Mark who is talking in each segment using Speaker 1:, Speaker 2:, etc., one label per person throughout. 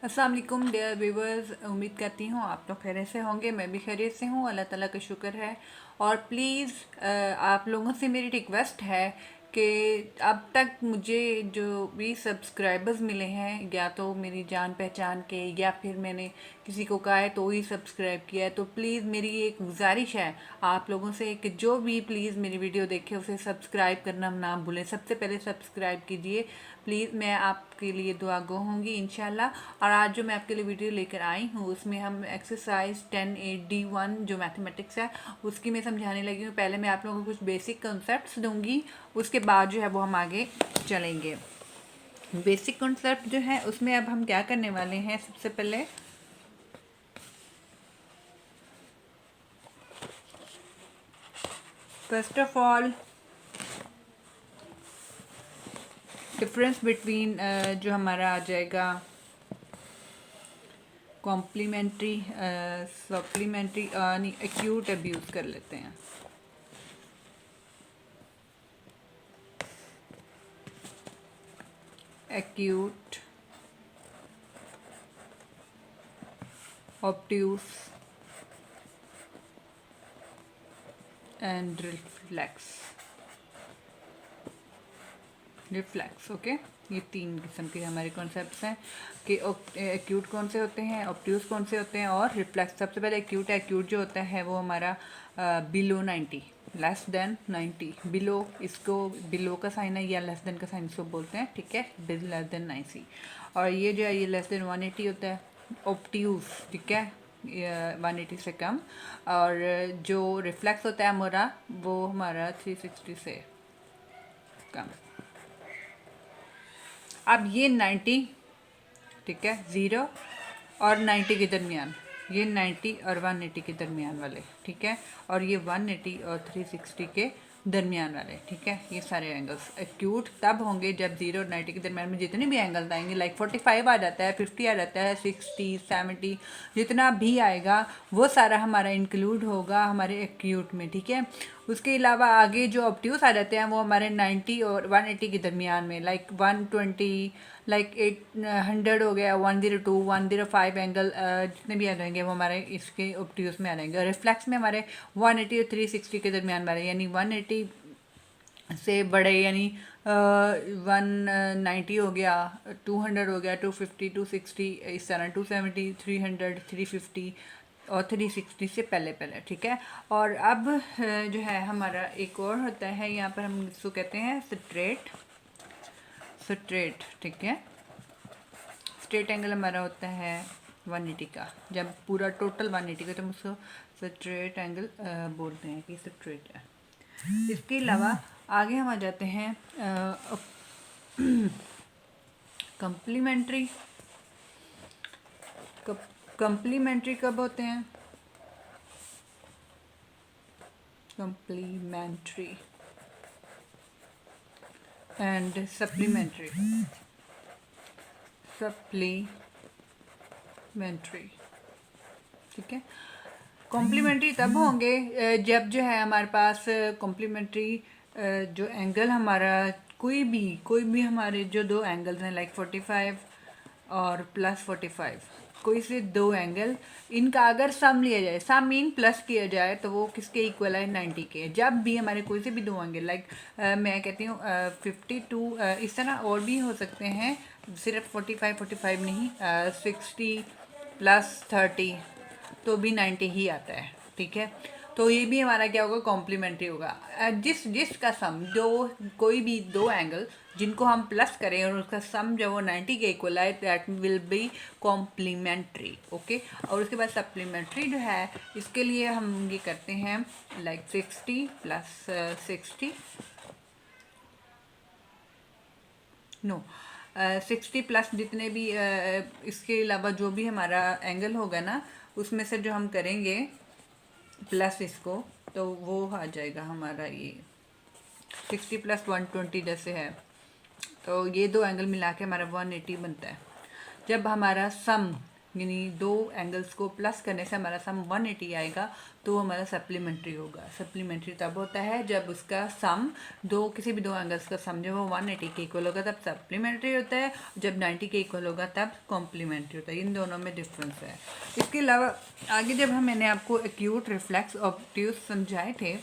Speaker 1: अस्सलाम वालेकुम dear viewers, उम्मीद करती हूँ आप लोग खैरियत से होंगे। मैं भी खैरियत से हूँ, अल्लाह ताला का शुक्र है। और प्लीज़ आप लोगों से मेरी रिक्वेस्ट है कि अब तक मुझे जो भी सब्सक्राइबर्स मिले हैं, या तो मेरी जान पहचान के या फिर मैंने किसी को कहा है तो ही सब्सक्राइब किया है, तो प्लीज़ मेरी एक गुजारिश है आप लोगों से कि जो भी प्लीज़ मेरी वीडियो देखे उसे सब्सक्राइब करना ना भूलें। सबसे पहले सब्सक्राइब कीजिए प्लीज़, मैं आपके लिए दुआ गो होंगी इंशाल्लाह। और आज जो मैं आपके लिए वीडियो लेकर आई हूँ उसमें हम एक्सरसाइज 10.8D1 जो मैथमेटिक्स है उसकी मैं समझाने लगी हूँ। पहले मैं आप लोगों को कुछ बेसिक कॉन्सेप्ट्स दूंगी, उसके बाद जो है वो हम आगे चलेंगे। बेसिक कॉन्सेप्ट जो है उसमें अब हम क्या करने वाले हैं, सबसे पहले first of all difference between जो हमारा आ जाएगा कॉम्प्लीमेंट्री सप्लीमेंट्री नहीं एक्यूट अब्यूज़ कर लेते हैं। Acute obtuse and reflex okay. ये तीन किस्म के हमारे कॉन्सेप्ट्स हैं कि एक्यूट कौन से होते हैं, ऑब्ट्यूस कौन से होते हैं और रिफ्लेक्स। सबसे पहले एक्यूट है। एक्यूट जो होता है वो हमारा बिलो 90, लेस देन 90। बिलो, इसको बिलो का साइन है या लेस देन का साइन इसको बोलते हैं, ठीक है, बिल लेस देन 90। और ये जो है ये लेस देन 180 होता है ऑब्ट्यूस, ठीक है, 180 से कम। और जो रिफ्लेक्स होता है हमारा वो हमारा 360 से कम। अब ये 90, ठीक है, 0 और 90 के दरमियान, ये 90 और 180 के दरमियान वाले, ठीक है, और ये 180 और 360 के दरमियान वाले, ठीक है। ये सारे एंगल्स एक्यूट तब होंगे जब 0 और 90 के दरमियान में जितने भी एंगल्स आएंगे, लाइक 45 आ जाता है, 50 आ जाता है, 60, 70, जितना भी आएगा वो सारा हमारा इंक्लूड होगा हमारे एक्यूट में, ठीक है। उसके अलावा आगे जो ऑब्ट्यूस आ जाते हैं वो हमारे 90 और 180 के दरमियान में, लाइक 120, लाइक 800 हो गया, 102, 105 एंगल जितने भी आ जाएंगे वो हमारे इसके ऑब्ट्यूस में आ जाएंगे। रिफ्लेक्स में हमारे 180 और 360 के दरमियान वाले, यानी 180 से बड़े, यानी 190 हो गया, 200 हो गया, 250, 260, इस तरह 270, 300, 350 और 360 से पहले पहले, ठीक है। और अब जो है हमारा एक और होता है, यहाँ पर हम इसको कहते हैं स्ट्रेट, स्ट्रेट, ठीक है। स्ट्रेट एंगल हमारा होता है 180 का, जब पूरा टोटल 180 का तो हम उसको स्ट्रेट एंगल बोलते हैं कि स्ट्रेट है। इसके अलावा आगे हम आ जाते हैं कंप्लीमेंट्री। कंप्लीमेंट्री कब होते हैं? Complementary and supplementary. सप्लीमेंट्री, ठीक है। कॉम्प्लीमेंट्री तब होंगे जब जो है हमारे पास कॉम्प्लीमेंट्री जो एंगल हमारा कोई भी हमारे जो दो एंगल्स हैं, लाइक 45 और प्लस 45, कोई से दो एंगल, इनका अगर सम लिया जाए, सम मीन प्लस किया जाए, तो वो किसके इक्वल है? 90 के। जब भी हमारे कोई से भी दो एंगल, लाइक मैं कहती हूँ 52, इस तरह और भी हो सकते हैं, सिर्फ 45 नहीं, 60 प्लस 30 तो भी 90 ही आता है, ठीक है। तो ये भी हमारा क्या होगा? कॉम्प्लीमेंट्री होगा। जिसका सम, जो कोई भी दो एंगल जिनको हम प्लस करें और उसका सम जब वो 90 के इक्वल आए, that will be complementary, okay. और उसके बाद सप्लीमेंट्री जो है, इसके लिए हम ये करते हैं लाइक 60 प्लस 60, नो 60 प्लस जितने भी इसके अलावा जो भी हमारा एंगल होगा ना, उसमें से जो हम करेंगे प्लस इसको, तो वो आ जाएगा हमारा ये 60 प्लस 120 जैसे है, तो ये दो एंगल मिला के हमारा 180 बनता है। जब हमारा सम यानी 2 एंगल्स को प्लस करने से हमारा सम 180 आएगा, तो हमारा सप्लीमेंट्री होगा। सप्लीमेंट्री तब होता है जब उसका सम किसी भी 2 एंगल्स का सम जो वो 180 के इक्वल होगा तब सप्लीमेंट्री होता है, जब 90 के इक्वल होगा तब कॉम्प्लीमेंट्री होता है। इन दोनों में डिफरेंस है। इसके अलावा आगे जब मैंने आपको एक्यूट, रिफ्लेक्स, ऑब्ट्यूस समझाए थे,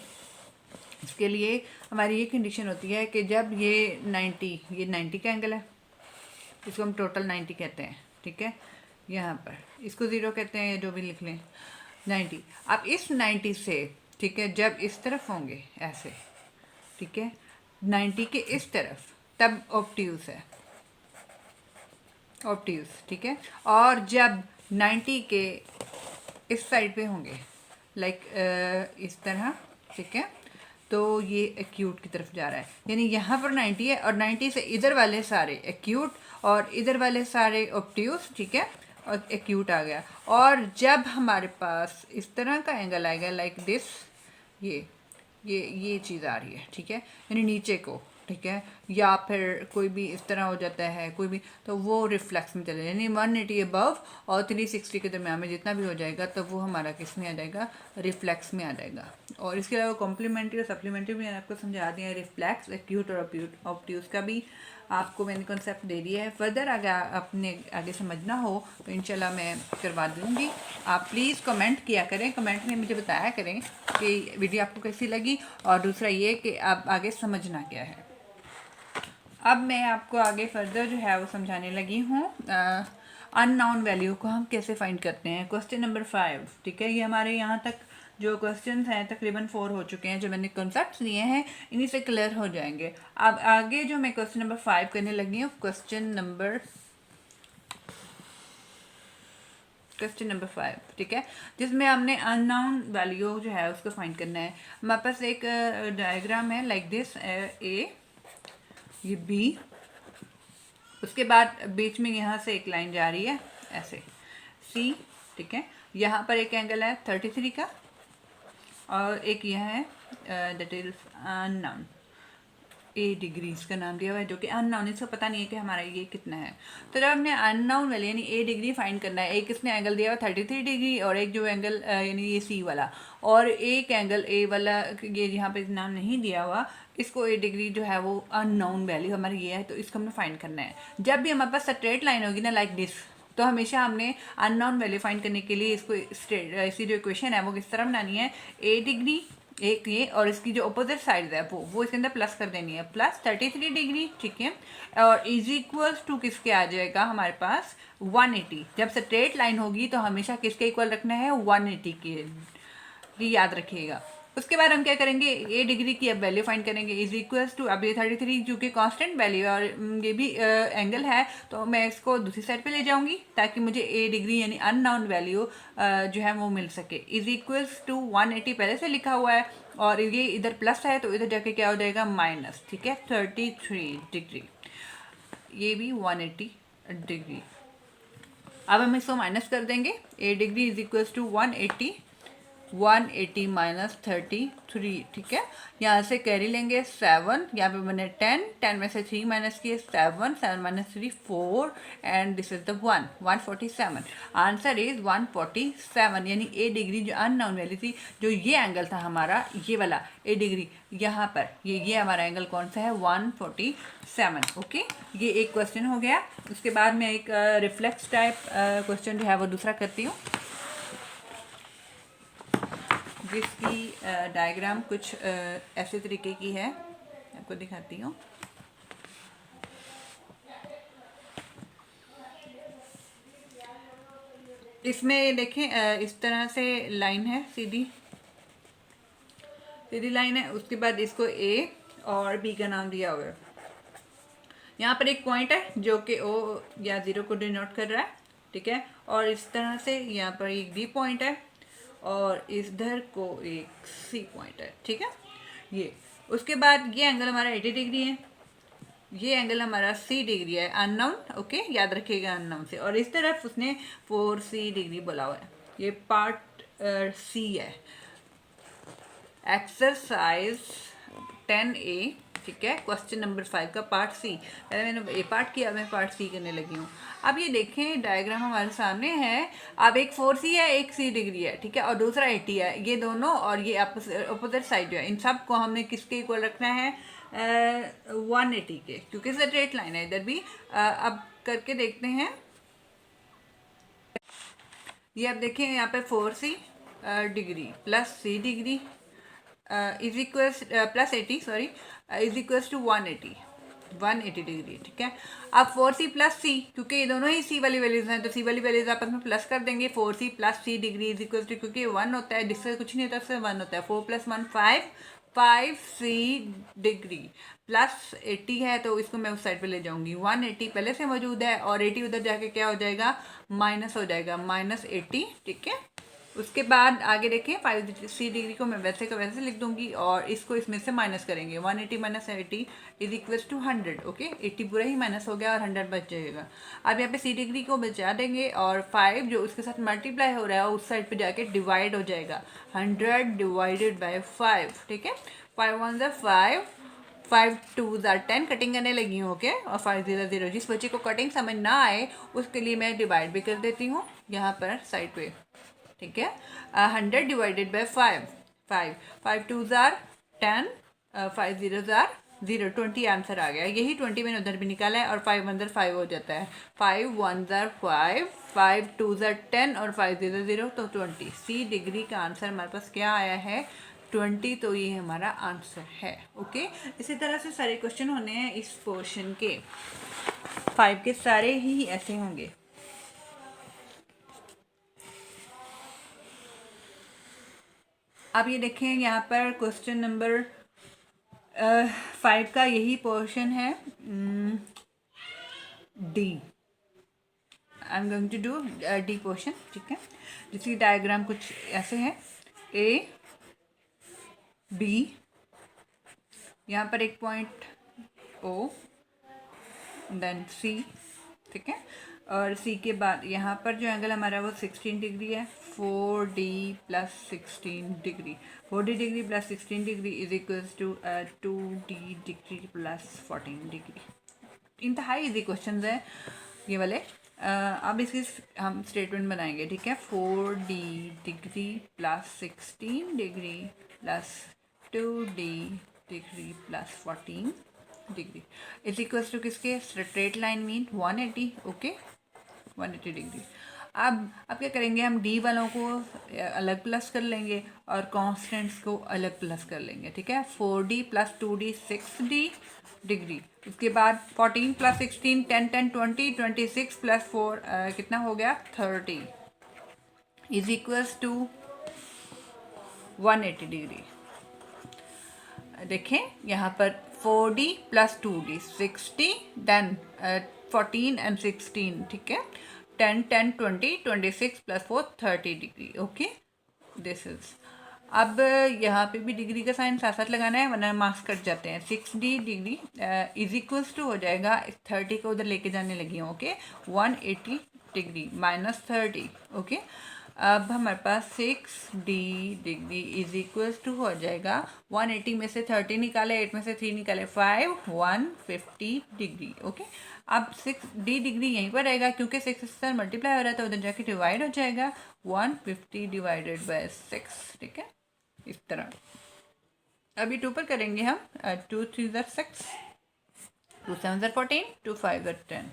Speaker 1: इसके लिए हमारी ये कंडीशन होती है कि जब ये 90 का एंगल है, इसको हम टोटल 90 कहते हैं, ठीक है। यहाँ पर इसको 0 कहते हैं, जो भी लिख लें 90। अब इस 90 से, ठीक है, जब इस तरफ होंगे ऐसे, ठीक है, 90 के इस तरफ, तब ऑब्ट्यूस है, ऑब्ट्यूस, ठीक है। और जब 90 के इस साइड पे होंगे, लाइक इस तरह, ठीक है, तो ये एक्यूट की तरफ जा रहा है। यानी यहाँ पर 90 है और 90 से इधर वाले सारे एक्यूट और इधर वाले सारे ऑब्ट्यूस, ठीक है, और एक्यूट आ गया। और जब हमारे पास इस तरह का एंगल आएगा लाइक दिस, ये चीज़ आ रही है, ठीक है, यानी नीचे को, ठीक है, या फिर कोई भी इस तरह हो जाता है कोई भी, तो वो रिफ्लेक्स में चले, यानी 180 अबव और 360 के दरम्यान में जितना भी हो जाएगा तो वो हमारा किस में आ जाएगा, रिफ्लेक्स में आ जाएगा। और इसके अलावा कॉम्प्लीमेंट्री और सप्लीमेंट्री भी मैंने आपको समझा दिया है। रिफ्लेक्स, एक्यूट और ऑब्ट्यूस का भी आपको मैंने कॉन्सेप्ट दे दिया है। फर्दर अगर आपने आगे समझना हो तो इंशाल्लाह मैं करवा दूँगी। आप प्लीज़ कमेंट किया करें, कमेंट में मुझे बताया करें कि वीडियो आपको कैसी लगी, और दूसरा ये कि आप आगे समझना क्या है। अब मैं आपको आगे फर्दर जो है वो समझाने लगी हूँ अननोन वैल्यू को हम कैसे फाइंड करते हैं। क्वेश्चन नंबर 5, ठीक है, ये हमारे यहाँ तक जो क्वेश्चंस हैं तकरीबन 4 हो चुके हैं। जो मैंने कॉन्सेप्ट्स दिए हैं इन्हीं से क्लियर हो जाएंगे। अब आगे जो मैं क्वेश्चन नंबर 5 करने लगी हूँ, क्वेश्चन नंबर 5, ठीक है, जिसमें हमने अननोन वैल्यू जो है उसको फाइंड करना है। हमारे पास एक डायग्राम है लाइक दिस, ए, ये बी, उसके बाद बीच में यहाँ से एक लाइन जा रही है ऐसे, सी, ठीक है, यहाँ पर एक एंगल है 33 का, और एक यह है दैट इज अननोन, 8 डिग्रीज का नाम दिया हुआ है, जो कि अननोन, इसको पता नहीं है कि हमारा ये कितना है। तो जब हमने अननोन वैल्यू यानी 8 डिग्री फाइंड करना है, एक इसने एंगल दिया हुआ 33 डिग्री, और एक जो एंगल यानी ये सी वाला, और एक एंगल ए वाला, ये यहाँ पे नाम नहीं दिया हुआ, इसको 8 डिग्री जो है वो अननोन वैल्यू हमारी ये है, तो इसको हमने फाइंड करना है। जब भी हमारे पास स्ट्रेट लाइन होगी ना लाइक दिस, तो हमेशा हमने अननोन वैल्यू फाइंड करने के लिए इसको इसकी जो इक्वेशन है वो किस तरह बनानी है, 8 डिग्री एक ये, और इसकी जो अपोजिट साइड है वो इसके अंदर प्लस कर देनी है, प्लस 33 डिग्री, ठीक है, और इज इक्वल्स टू किसके आ जाएगा हमारे पास 180। जब स्ट्रेट लाइन होगी तो हमेशा किसके इक्वल रखना है, 180 की याद रखिएगा। उसके बाद हम क्या करेंगे, ए डिग्री की अब वैल्यू फाइंड करेंगे, इज इक्वल्स टू, अब ये 33 जो कि कांस्टेंट वैल्यू है और ये भी एंगल है, तो मैं इसको दूसरी साइड पे ले जाऊंगी ताकि मुझे ए डिग्री यानी अननोन वैल्यू जो है वो मिल सके। इज इक्वल्स टू 180 पहले से लिखा हुआ है, और ये इधर प्लस है तो इधर जाके क्या हो जाएगा माइनस, ठीक है, 33 डिग्री, ये भी 180 डिग्री। अब हम इसको माइनस कर देंगे, A degree is equals to 180 minus 33, ठीक है, यहाँ से कैरी लेंगे 7, यहाँ पे मैंने 10 में से 3 माइनस किए, 7 minus 3 4, and this is the 147। Answer is 147, यानी ए डिग्री जो अननोन वैल्यू थी, जो ये एंगल था हमारा ये वाला ए डिग्री, यहाँ पर ये हमारा एंगल कौन सा है, 147। ओके, ये एक क्वेश्चन हो गया। उसके बाद मैं एक रिफ्लेक्स टाइप क्वेश्चन जो है वो दूसरा करती हूँ, जिसकी डायग्राम कुछ ऐसे तरीके की है, आपको दिखाती हूँ। इसमें देखें इस तरह से लाइन है, सीधी लाइन है, उसके बाद इसको ए और बी का नाम दिया हुआ है। यहाँ पर एक पॉइंट है जो कि ओ या 0 को डिनोट कर रहा है, ठीक है, और इस तरह से यहाँ पर एक बी पॉइंट है और इधर को एक सी पॉइंट है, ठीक है, ये। उसके बाद ये एंगल हमारा 80 डिग्री है, ये एंगल हमारा 3 डिग्री है, अननोन, ओके, याद रखिएगा अननोन से, और इस तरफ उसने 4C डिग्री बोला हुआ है। ये पार्ट सी है। एक्सरसाइज 10A ठीक है। क्वेश्चन नंबर 5 का पार्ट सी, पहले मैंने ए पार्ट किया, मैं पार्ट सी करने लगी हूँ। अब ये देखें डायग्राम हमारे सामने है। अब एक 4c है, एक c डिग्री है, ठीक है, और दूसरा 80 है। ये दोनों और ये अपोजिट साइड जो है, इन सब को हमने किसके इक्वल रखना है? 180 के, क्योंकि स्ट्रेट लाइन है इधर भी। अब करके देखते हैं। ये आप देखें यहाँ पे 4c degree plus c degree is equals plus 80 sorry is equals to 180 degree, ठीक है। अब 4c प्लस c, क्योंकि ये दोनों ही c वाली वैल्यूज हैं, तो c वाली वैल्यूज आपस में प्लस कर देंगे। 4c plus c degree is equals to, क्योंकि 1 होता है, जिससे कुछ नहीं होता, उससे 1 होता है। 4 + 1 5, 5c डिग्री प्लस 80 है, तो इसको मैं उस साइड पे ले जाऊंगी। 180 पहले से मौजूद है और 80 उधर जाके क्या हो जाएगा? माइनस हो जाएगा, -80, ठीक है। उसके बाद आगे देखें, 5c डिग्री को मैं वैसे का वैसे लिख दूंगी और इसको इसमें से माइनस करेंगे। 180 - 80 इज इक्वल्स टू 100, ओके। 80 पूरा ही माइनस हो गया और 100 बच जाएगा। अब यहाँ पे c डिग्री को बचा देंगे और 5 जो उसके साथ मल्टीप्लाई हो रहा है उस साइड पे जाके डिवाइड हो जाएगा। 100 डिवाइडेड बाय 5, ठीक है। 5 1 ज़ा 5, 5 2 ज़ा 10, कटिंग करने लगी हूँ, ओके। और 5 0 0, जिस बच्चे को कटिंग समझ ना आए उसके लिए मैं डिवाइड भी कर देती हूँ यहाँ पर साइड पे, ठीक है। 100 डिवाइडेड बाय 5, 5 2 ज़ार 10, 5 0 ज़ार 0, 20 आंसर आ गया। यही 20 मैंने उधर भी निकाला है और 5 1 ज़ार 5 हो जाता है। 5 1 ज़ार 5, 5 2 ज़ार 10 और 5 0 0, तो 20। c डिग्री का आंसर हमारे पास क्या आया है? 20, तो ये हमारा आंसर है, ओके। इसी तरह से सारे क्वेश्चन होने हैं इस पोर्शन के, 5 के सारे ही ऐसे होंगे। अब ये देखें यहाँ पर क्वेश्चन नंबर 5 का यही पोर्शन है, D. I am going to do D portion, ठीक है। जिसकी डायग्राम कुछ ऐसे है। ए बी, यहाँ पर एक पॉइंट ओ, देन सी, ठीक है। और सी के बाद यहाँ पर जो एंगल हमारा वो 16 डिग्री है। 4d + 16 degree, 4d degree plus 16 degree is equals to 2d degree plus 14 degree. इंतहाई इजी क्वेश्चन है ये वाले। अब इसकी हम स्टेटमेंट बनाएंगे, ठीक है। 4d degree plus 16 degree plus 2d degree plus 14 degree is equals to किसके? Straight line mean 180, okay, 180 degree. अब क्या करेंगे? हम डी वालों को अलग प्लस कर लेंगे और कांस्टेंट्स को अलग प्लस कर लेंगे, ठीक है। 4d + 2d 6d degree. उसके बाद 14 + 16 10 10 20, 26 + 4 कितना हो गया? 30 इज इक्वल्स टू 180 डिग्री। देखें यहाँ पर 4d + 2d 60, देन 14 and 16, ठीक है। 10 10 20, 26 + 4 30 डिग्री, ओके। दिस इज, अब यहाँ पे भी डिग्री का साइन साथ साथ लगाना है वरना मार्क्स कट जाते हैं। 6d degree is equals to हो जाएगा, 30 को उधर लेके जाने लगी हूँ, ओके। 180 degree -30, okay. अब हमारे पास 6d degree is equals to हो जाएगा, 180 में से 30 निकाले, 8 में से 3 निकाले 5, 150 डिग्री, ओके। अब 6d डिग्री यहीं पर रहेगा क्योंकि 6 से साथ मल्टीप्लाई हो रहा है, तो उधर जाके डिवाइड हो जाएगा। 150 डिवाइडेड बाय 6, ठीक है, इस तरह। अभी 2 पर करेंगे हम। 2 3 ज़ा 6, 2 7 ज़ा 14, 2 5 ज़ा 10।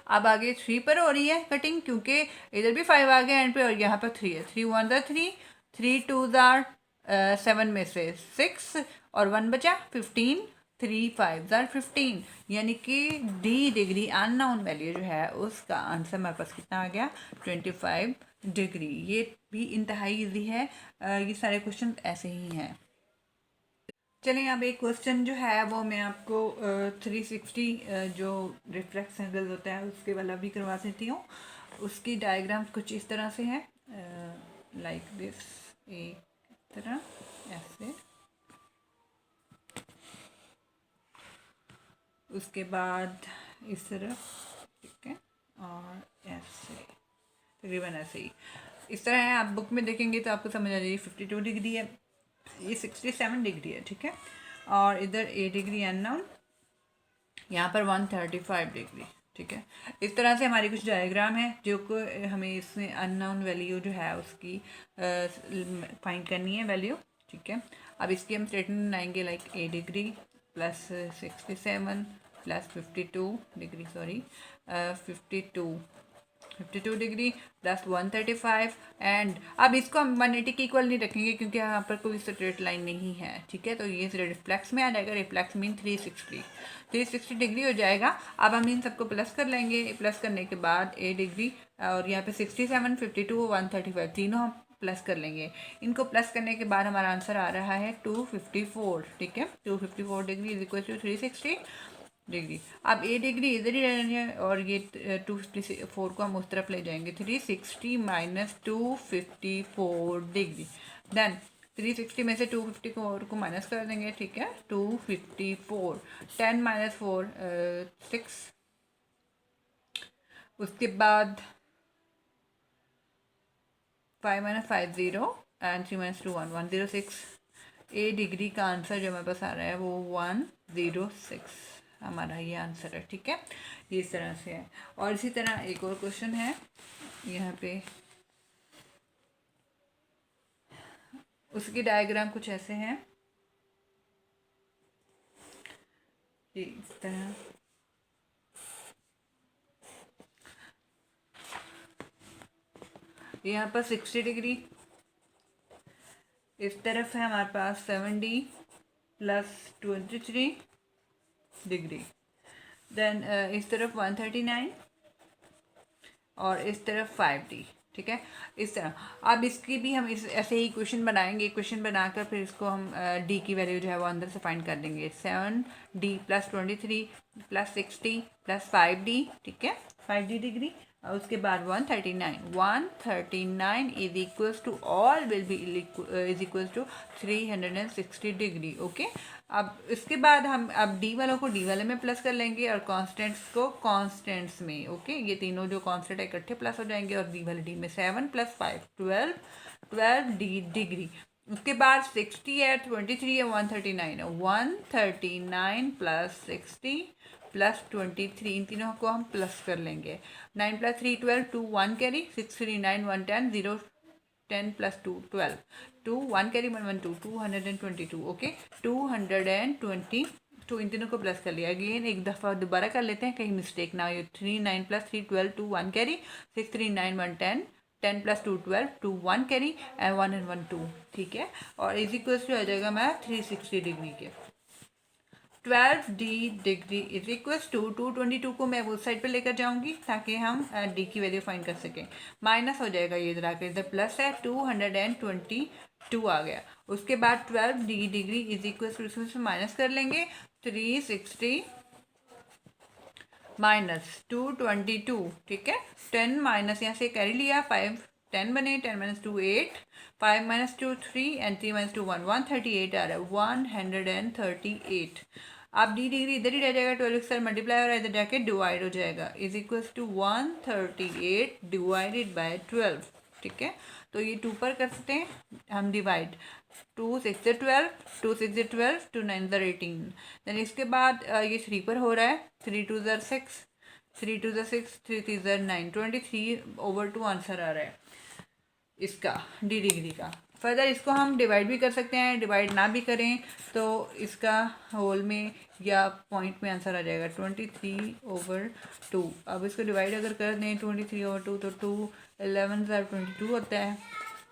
Speaker 1: अब आगे 3 पर हो रही है कटिंग, क्योंकि इधर भी 5 आ गया एंड पे और यहाँ पर 3 है। 3 1 ज़ा 3, 3 2 ज़ा 7 में से 6 और 1 बचा 15, 3 5 ज़ा 15, यानी कि डी डिग्री अननोन वैल्यू जो है उसका आंसर हमारे पास कितना आ गया? 25 डिग्री। ये भी इंतहाई ईजी है, ये सारे क्वेश्चन ऐसे ही हैं। चलिए अब एक क्वेश्चन जो है वो मैं आपको 360 जो रिफ्लेक्स एंगल होता है उसके वाला भी करवा देती हूँ। उसकी डायग्राम कुछ इस तरह से है, लाइक दिस, एक तरह ऐसे, उसके बाद इस तरफ, ठीक है, और ऐसे, तकरीबन ऐसे ही इस तरह है। आप बुक में देखेंगे तो आपको समझ आ जाएगी। 52 डिग्री है, ये 67 डिग्री है, ठीक है। और इधर ए डिग्री अननोन, यहाँ पर 135 डिग्री। ठीक है, इस तरह से हमारी कुछ डायग्राम है जो को हमें इसमें अननोन वैल्यू जो है उसकी फाइंड करनी है वैल्यू। ठीक है, अब इसकी हम स्टेटमेंट बनाएंगे like a degree plus 67 plus 52 degree, sorry 52 degree plus 135 and अब इसको हम 180 के इक्वल नहीं रखेंगे क्योंकि यहाँ पर कोई स्ट्रेट लाइन नहीं है। ठीक है, तो ये रिफ्लेक्स में आ जाएगा, रिफ्लेक्स मीन 360 डिग्री हो जाएगा। अब हम इन सबको प्लस कर लेंगे, प्लस करने के बाद ए डिग्री और यहाँ पे 67 52 135 तीनों हम प्लस कर लेंगे। इनको प्लस करने के बाद हमारा आंसर आ रहा है 254। ठीक है, 254 degree is equal to 360 degree. अब ए डिग्री इधर ही रहनी है और ये 254 को हम उस तरफ ले जाएंगे, 360 माइनस 254 डिग्री। देन 360 में से 254 को माइनस कर देंगे। ठीक है, 254 10 माइनस 4 6, उसके बाद 5 minus 5 0 and 3 minus 2 1 106। A degree का आंसर जो हमारे पास आ रहा है वो 106 हमारा ये आंसर है। ठीक है, ये इस तरह से है। और इसी तरह एक और क्वेश्चन है यहाँ पे, उसकी डायग्राम कुछ ऐसे हैं, ये इस तरह। यहाँ पर 60 डिग्री, इस तरफ है हमारे पास 70 प्लस 23 डिग्री। देन इस तरफ 139 और इस तरफ 5D। ठीक है, इस तरह। अब इसकी भी हम इस ऐसे ही क्वेश्चन बनाएंगे, क्वेश्चन बनाकर फिर इसको हम डी की वैल्यू जो है वो अंदर से फाइंड कर देंगे। 7D plus 23 plus 60 plus 5D। ठीक है, 5D डिग्री। उसके बाद 139 is equals to all will be is equals to 360 degree. Okay, अब इसके बाद हम अब डी वालों को डी वाले में प्लस कर लेंगे और कांस्टेंट्स को कांस्टेंट्स में। ओके, ये तीनों जो कांस्टेंट है इकट्ठे प्लस हो जाएंगे और डी वाले डी में 7 प्लस 5 12 डी डिग्री। उसके बाद 60 है, 23 है, 139 है, 139 प्लस 60 प्लस 23, इन तीनों को हम प्लस कर लेंगे। 9 plus 3 12 2 1 carry 6 3 9 1 10 0 10 plus 2 12 2 1 carry 1 1 2 222। Okay, 222 इन तीनों को प्लस कर लिया। अगेन एक दफ़ा दोबारा कर लेते हैं कहीं मिस्टेक ना हो। 3 9 plus 3 12 2 1 carry 6 3 9 1 10 10 plus 2 12 2 1 carry and 1 and 1 2। ठीक है, और इज इक्वल्स टू आ जाएगा मैं 360 डिग्री के। 12D degree is equals to 222 को मैं उस साइड पे लेकर जाऊंगी ताकि हम D की वैल्यू फाइंड कर सकें। माइनस हो जाएगा, ये इधर आकर इधर प्लस है, 222 आ गया। उसके बाद 12D degree is equals to इसमें से माइनस कर लेंगे, 360 माइनस 222। ठीक है, 10 माइनस यहाँ से कैरी लिया, 5 10 बने, 10 माइनस 2 8, 5 माइनस 2 3 एंड 3 माइनस 2 1 138 आ रहा है, 138। अब डी डिग्री इधर ही रह जाएगा, 12 सर मल्टीप्लाई हो रहा है, इधर जाके डिवाइड हो जाएगा, is equals to 138 divided by 12। ठीक है, तो ये 2 पर कर सकते हैं हम डिवाइड, 2 6 से 12 2 6 से 12 2 9 ज़र 18। देन इसके बाद ये 3 पर हो रहा है, 3 2 ज़र 6 3 2 ज़र 6 3 3 ज़र 9 23/2 आंसर आ रहा है इसका डी डिग्री का। फर्दर इसको हम डिवाइड भी कर सकते हैं, डिवाइड ना भी करें तो इसका होल में या पॉइंट में आंसर आ जाएगा 23/2। अब इसको डिवाइड अगर कर दें 23/2 तो 2 11 ज़र 22 होता है।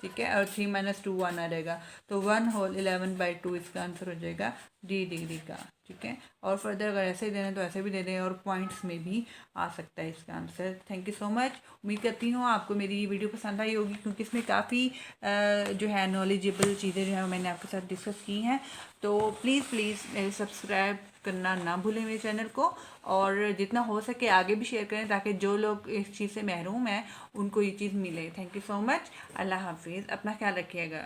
Speaker 1: ठीक है, और 3 माइनस 2 1 आ जाएगा, तो 1 होल 11/2 इसका आंसर हो जाएगा डी डिग्री का। ठीक है, और फर्दर अगर ऐसे ही देना तो ऐसे भी दे दें और पॉइंट्स में भी आ सकता है इसका answer. Thank you so much. उम्मीद करती हूँ आपको मेरी ये वीडियो पसंद आई होगी क्योंकि इसमें काफ़ी जो है नॉलेजेबल चीज़ें जो है मैंने आपके साथ डिस्कस की हैं। तो प्लीज़ सब्सक्राइब करना ना भूलें मेरे चैनल को, और जितना हो सके आगे भी शेयर करें ताकि जो लोग इस चीज़ से महरूम हैं उनको ये चीज़ मिले। Thank you so much. अल्लाह हाफिज़, अपना ख्याल रखिएगा।